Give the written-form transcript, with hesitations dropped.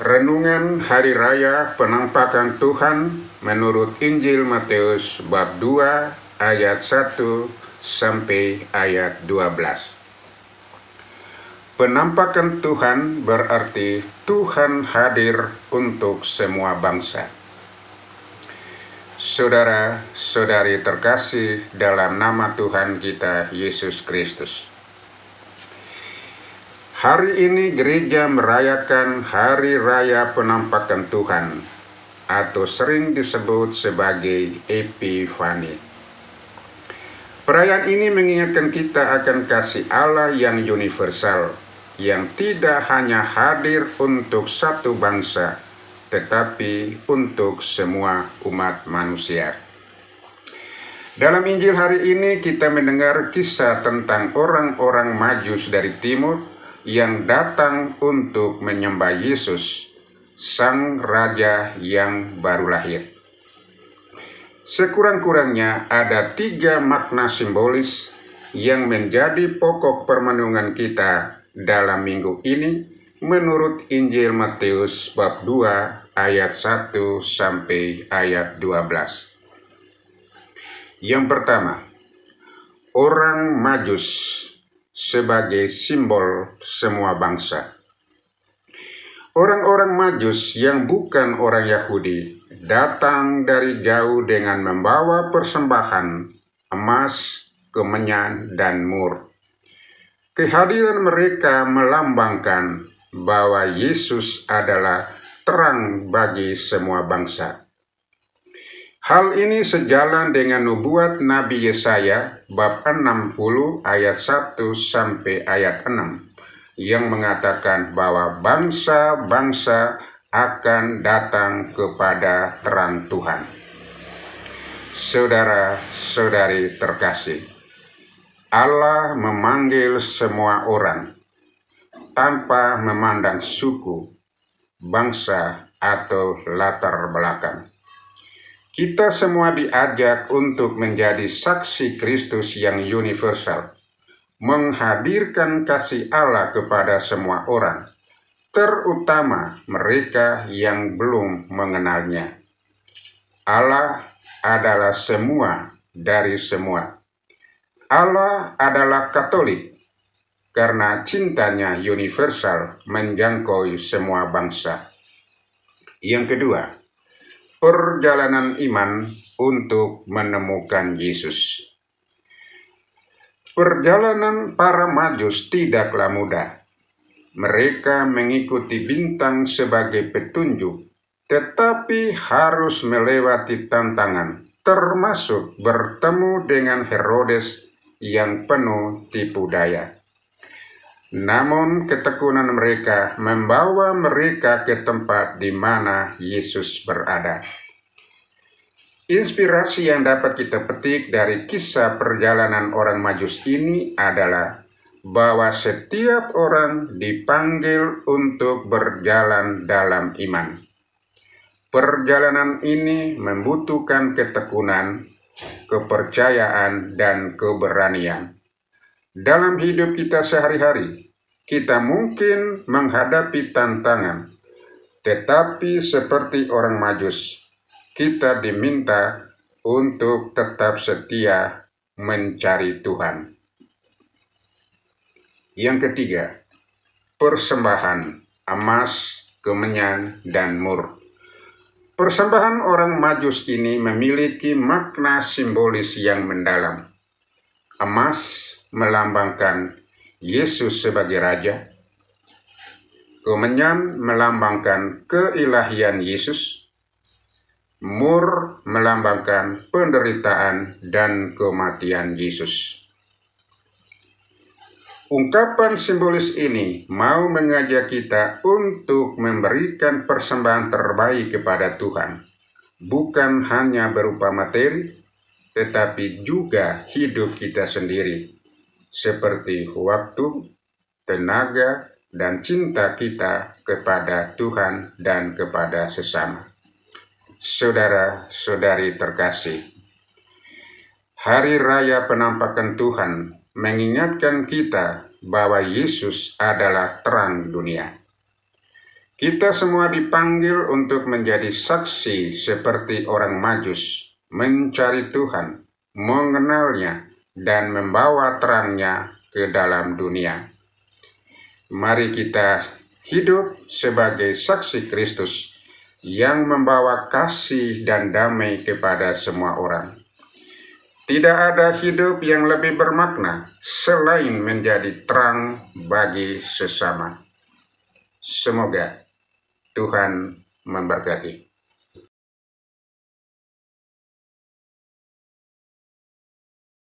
Renungan Hari Raya Penampakan Tuhan menurut Injil Matius bab 2 ayat 1 sampai ayat 12. Penampakan Tuhan berarti Tuhan hadir untuk semua bangsa. Saudara-saudari terkasih dalam nama Tuhan kita Yesus Kristus. Hari ini gereja merayakan Hari Raya Penampakan Tuhan atau sering disebut sebagai Epifani. Perayaan ini mengingatkan kita akan kasih Allah yang universal, yang tidak hanya hadir untuk satu bangsa, tetapi untuk semua umat manusia. Dalam Injil hari ini kita mendengar kisah tentang orang-orang Majus dari timur yang datang untuk menyembah Yesus, Sang Raja yang baru lahir. Sekurang-kurangnya ada 3 makna simbolis yang menjadi pokok permenungan kita dalam minggu ini menurut Injil Matius bab 2 ayat 1 sampai ayat 12. Yang pertama, orang Majus sebagai simbol semua bangsa. Orang-orang Majus yang bukan orang Yahudi datang dari jauh dengan membawa persembahan emas, kemenyan, dan mur. Kehadiran mereka melambangkan bahwa Yesus adalah terang bagi semua bangsa. Hal ini sejalan dengan nubuat Nabi Yesaya bab 60 ayat 1 sampai ayat 6 yang mengatakan bahwa bangsa-bangsa akan datang kepada terang Tuhan. Saudara-saudari terkasih, Allah memanggil semua orang tanpa memandang suku, bangsa, atau latar belakang. Kita semua diajak untuk menjadi saksi Kristus yang universal, menghadirkan kasih Allah kepada semua orang, terutama mereka yang belum mengenalnya. Allah adalah semua dari semua. Allah adalah Katolik karena cintanya universal menjangkau semua bangsa. Yang kedua, perjalanan iman untuk menemukan Yesus. Perjalanan para Majus tidaklah mudah. Mereka mengikuti bintang sebagai petunjuk, tetapi harus melewati tantangan, termasuk bertemu dengan Herodes yang penuh tipu daya. Namun ketekunan mereka membawa mereka ke tempat di mana Yesus berada. Inspirasi yang dapat kita petik dari kisah perjalanan orang Majus ini adalah bahwa setiap orang dipanggil untuk berjalan dalam iman. Perjalanan ini membutuhkan ketekunan, kepercayaan, dan keberanian. Dalam hidup kita sehari-hari, kita mungkin menghadapi tantangan, tetapi seperti orang Majus, kita diminta untuk tetap setia mencari Tuhan. Yang ketiga, persembahan emas, kemenyan, dan mur. Persembahan orang Majus ini memiliki makna simbolis yang mendalam. Emas melambangkan Yesus sebagai Raja. Kemenyan melambangkan keilahian Yesus. Mur melambangkan penderitaan dan kematian Yesus. Ungkapan simbolis ini mau mengajak kita untuk memberikan persembahan terbaik kepada Tuhan, bukan hanya berupa materi, tetapi juga hidup kita sendiri, seperti waktu, tenaga, dan cinta kita kepada Tuhan dan kepada sesama. Saudara-saudari terkasih, Hari Raya Penampakan Tuhan mengingatkan kita bahwa Yesus adalah terang dunia. Kita semua dipanggil untuk menjadi saksi seperti orang Majus, mencari Tuhan, mengenalnya, dan membawa terangnya ke dalam dunia. Mari kita hidup sebagai saksi Kristus yang membawa kasih dan damai kepada semua orang. Tidak ada hidup yang lebih bermakna selain menjadi terang bagi sesama. Semoga Tuhan memberkati.